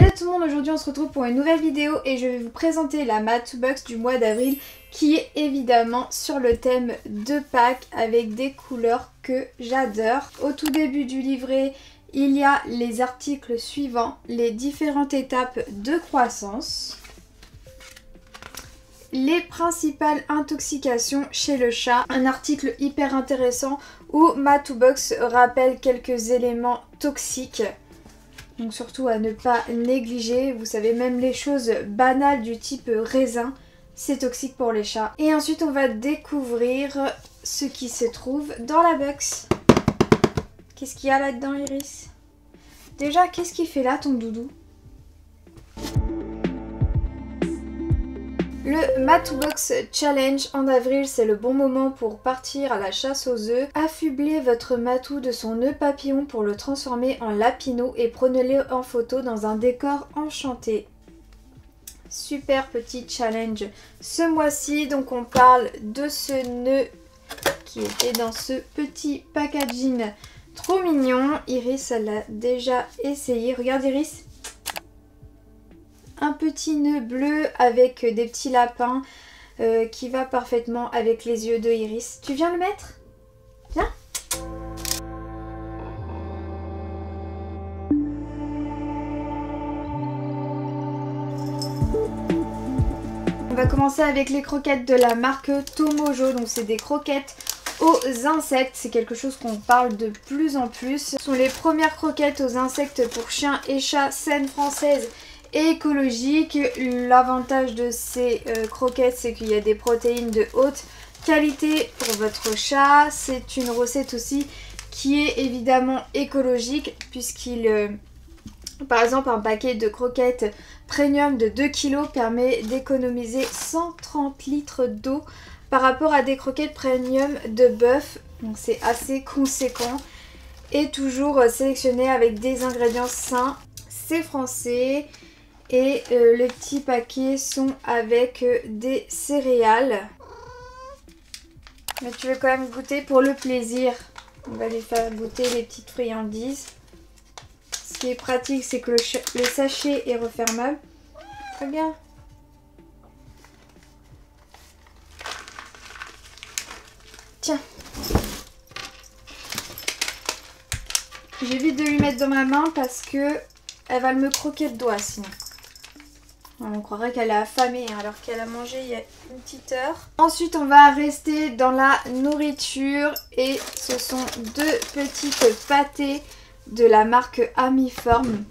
Hello tout le monde, aujourd'hui on se retrouve pour une nouvelle vidéo et je vais vous présenter la Matoo Box du mois d'avril qui est évidemment sur le thème de Pâques avec des couleurs que j'adore. Au tout début du livret, il y a les articles suivants, les différentes étapes de croissance, les principales intoxications chez le chat, un article hyper intéressant où Matoo Box rappelle quelques éléments toxiques. Donc surtout à ne pas négliger, vous savez même les choses banales du type raisin, c'est toxique pour les chats. Et ensuite on va découvrir ce qui se trouve dans la box. Qu'est-ce qu'il y a là-dedans Iris? Déjà qu'est-ce qu'il fait là ton doudou? Le Matoo Box Challenge en avril, c'est le bon moment pour partir à la chasse aux œufs. Affublez votre matou de son nœud papillon pour le transformer en lapino et prenez-le en photo dans un décor enchanté. Super petit challenge ce mois-ci. Donc on parle de ce nœud qui était dans ce petit packaging trop mignon. Iris, elle l'a déjà essayé. Regarde Iris. Un petit nœud bleu avec des petits lapins qui va parfaitement avec les yeux de Iris. Tu viens le mettre? Viens. On va commencer avec les croquettes de la marque Tomojo. Donc c'est des croquettes aux insectes. C'est quelque chose qu'on parle de plus en plus. Ce sont les premières croquettes aux insectes pour chiens et chats saines françaises et écologique. L'avantage de ces croquettes, c'est qu'il y a des protéines de haute qualité pour votre chat. C'est une recette aussi qui est évidemment écologique puisqu'il, par exemple, un paquet de croquettes premium de 2 kg permet d'économiser 130 litres d'eau par rapport à des croquettes premium de bœuf. Donc c'est assez conséquent et toujours sélectionné avec des ingrédients sains. C'est français. Et les petits paquets sont avec des céréales. Mais tu veux quand même goûter pour le plaisir. On va lui faire goûter les petites friandises. Ce qui est pratique, c'est que le sachet est refermable. Regarde. Tiens. J'évite de lui mettre dans ma main parce que elle va me croquer le doigt sinon. On croirait qu'elle est affamée alors qu'elle a mangé il y a une petite heure. Ensuite on va rester dans la nourriture et ce sont deux petites pâtées de la marque Amiform.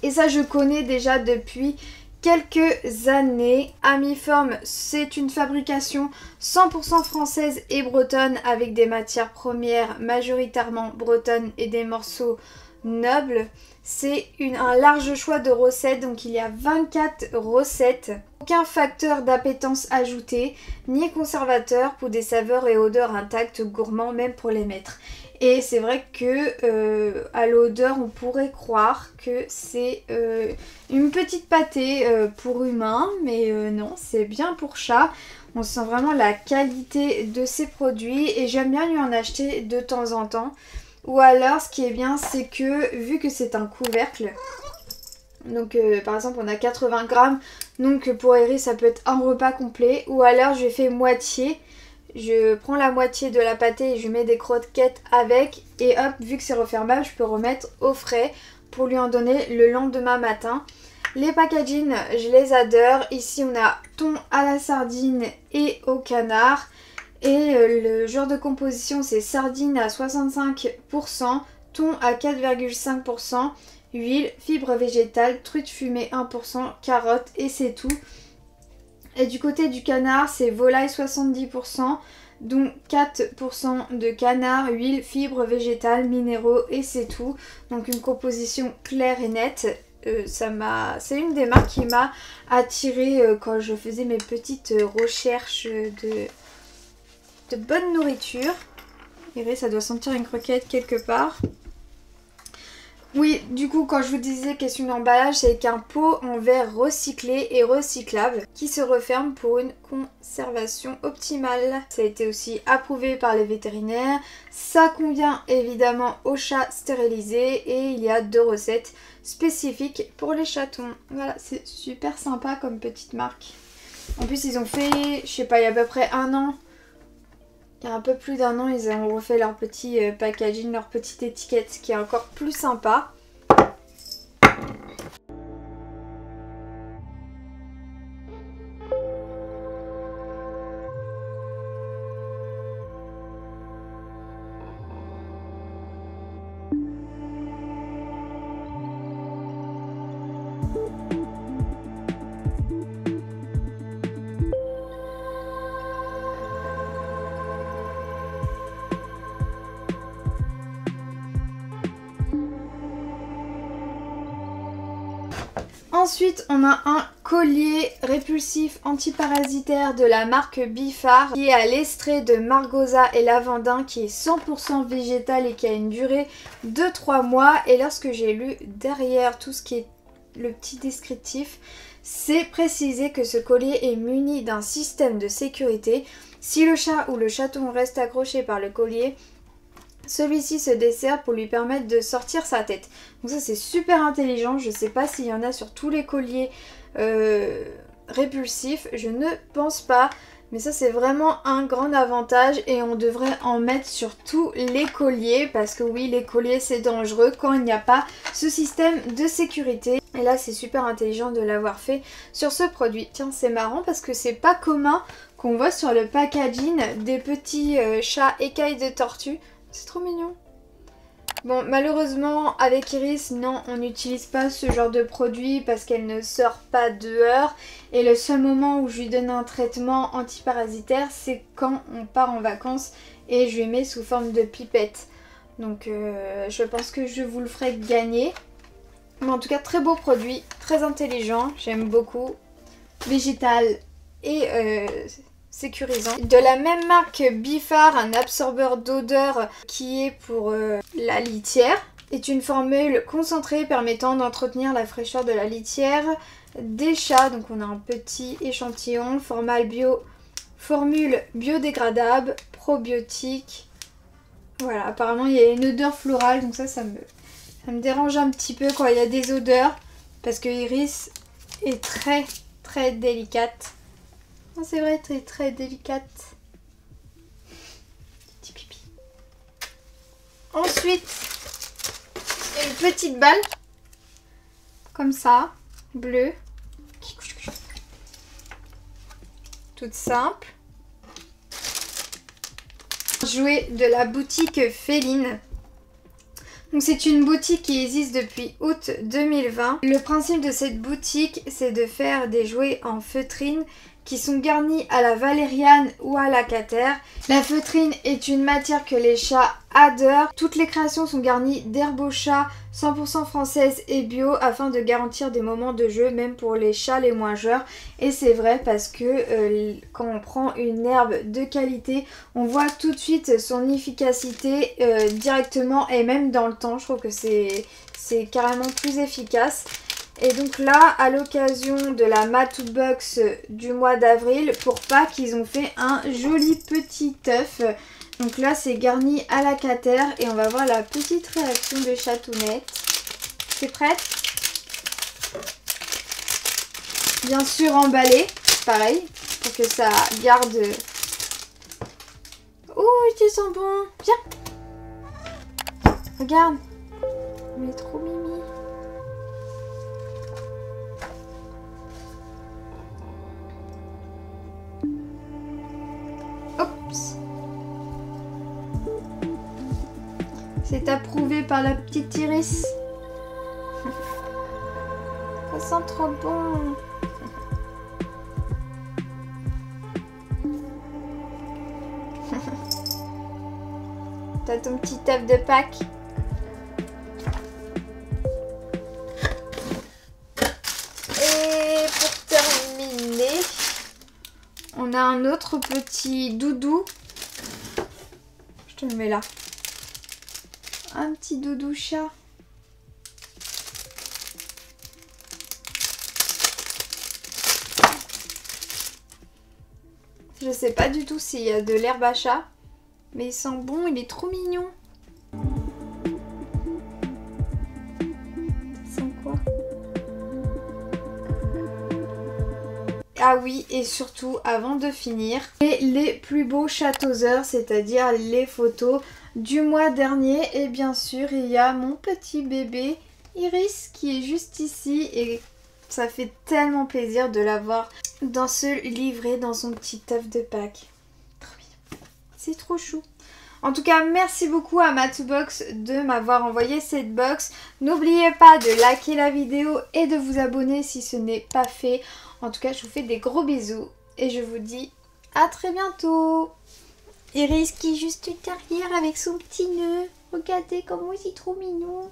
Et ça je connais déjà depuis quelques années. Amiform, c'est une fabrication 100% française et bretonne avec des matières premières majoritairement bretonnes et des morceaux nobles. C'est un large choix de recettes, donc il y a 24 recettes. Aucun facteur d'appétence ajouté, ni conservateur pour des saveurs et odeurs intactes, gourmands même pour les maîtres. Et c'est vrai que à l'odeur, on pourrait croire que c'est une petite pâtée pour humains, mais non, c'est bien pour chat. On sent vraiment la qualité de ces produits et j'aime bien lui en acheter de temps en temps. Ou alors ce qui est bien c'est que vu que c'est un couvercle, donc par exemple on a 80 grammes, donc pour Iris ça peut être un repas complet. Ou alors je fais moitié, je prends la moitié de la pâtée et je mets des croquettes avec. Et hop, vu que c'est refermable, je peux remettre au frais pour lui en donner le lendemain matin. Les packaging, je les adore. Ici on a thon à la sardine et au canard. Et le genre de composition c'est sardine à 65%, thon à 4,5%, huile, fibres végétales, truite fumée 1%, carottes et c'est tout. Et du côté du canard c'est volaille 70%, dont 4% de canard, huile, fibres végétales, minéraux et c'est tout. Donc une composition claire et nette. C'est une des marques qui m'a attirée quand je faisais mes petites recherches de bonne nourriture. Iris, ça doit sentir une croquette quelque part. Oui, du coup, quand je vous disais question d'emballage, c'est qu'un pot en verre recyclé et recyclable qui se referme pour une conservation optimale. Ça a été aussi approuvé par les vétérinaires. Ça convient évidemment aux chats stérilisés et il y a 2 recettes spécifiques pour les chatons. Voilà, c'est super sympa comme petite marque. En plus, ils ont fait, je sais pas, il y a à peu près 1 an. Il y a un peu plus d'1 an, ils ont refait leur petit packaging, leur petite étiquette, ce qui est encore plus sympa. Ensuite, on a un collier répulsif antiparasitaire de la marque Bifar qui est à l'extrait de margosa et lavandin qui est 100% végétal et qui a une durée de 3 mois. Et lorsque j'ai lu derrière tout ce qui est le petit descriptif, c'est précisé que ce collier est muni d'un système de sécurité. Si le chat ou le chaton reste accroché par le collier, celui-ci se dessert pour lui permettre de sortir sa tête. Donc ça c'est super intelligent. Je ne sais pas s'il y en a sur tous les colliers répulsifs. Je ne pense pas. Mais ça c'est vraiment un grand avantage et on devrait en mettre sur tous les colliers. Parce que oui, les colliers c'est dangereux quand il n'y a pas ce système de sécurité. Et là c'est super intelligent de l'avoir fait sur ce produit. Tiens, c'est marrant parce que c'est pas commun qu'on voit sur le packaging des petits chats écailles de tortue. C'est trop mignon. Bon, malheureusement, avec Iris, non, on n'utilise pas ce genre de produit parce qu'elle ne sort pas dehors. Et le seul moment où je lui donne un traitement antiparasitaire, c'est quand on part en vacances et je lui mets sous forme de pipette. Donc, je pense que je vous le ferai gagner. Mais en tout cas, très beau produit, très intelligent, j'aime beaucoup. Végétal et sécurisant. De la même marque Bifar, un absorbeur d'odeur qui est pour la litière. Est une formule concentrée permettant d'entretenir la fraîcheur de la litière des chats. Donc on a un petit échantillon, formule biodégradable, probiotique. Voilà, apparemment il y a une odeur florale, donc ça me dérange un petit peu quand il y a des odeurs. Parce que Iris est très très délicate. C'est vrai, très délicate. Petit pipi. Ensuite, une petite balle. Comme ça, bleue. Toute simple. Jouet de la boutique Féline. Donc c'est une boutique qui existe depuis août 2020. Le principe de cette boutique, c'est de faire des jouets en feutrine qui sont garnis à la valériane ou à l'acater. La feutrine est une matière que les chats adorent. Toutes les créations sont garnies d'herbes au chat 100% françaises et bio afin de garantir des moments de jeu même pour les chats les moins joueurs. Et c'est vrai parce que quand on prend une herbe de qualité, on voit tout de suite son efficacité directement et même dans le temps. Je trouve que c'est carrément plus efficace. Et donc là, à l'occasion de la Matou Box du mois d'avril, pour Pâques, ils ont fait un joli petit œuf. Donc là, c'est garni à l'acater et on va voir la petite réaction de Chatounette. C'est prête? Bien sûr emballé, pareil, pour que ça garde... Oh, il sent bon. Viens. Regarde. Il est trop mimi. C'est approuvé par la petite Iris. Ça sent trop bon. T'as ton petit œuf de Pâques. Et pour terminer, on a un autre petit doudou. Je te le mets là. Un petit doudou chat. Je sais pas du tout s'il y a de l'herbe à chat. Mais il sent bon, il est trop mignon. Ça sent quoi? Ah oui, et surtout, avant de finir, les plus beaux Chatosers, c'est-à-dire les photos du mois dernier. Et bien sûr, il y a mon petit bébé Iris qui est juste ici. Et ça fait tellement plaisir de l'avoir dans ce livret, dans son petit œuf de Pâques. Trop mignon. C'est trop chou. En tout cas, merci beaucoup à Matsubox de m'avoir envoyé cette box. N'oubliez pas de liker la vidéo et de vous abonner si ce n'est pas fait. En tout cas, je vous fais des gros bisous et je vous dis à très bientôt. Iris qui est juste derrière avec son petit nœud. Regardez comment il est trop mignon.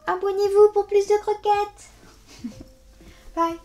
Abonnez-vous pour plus de croquettes. Bye.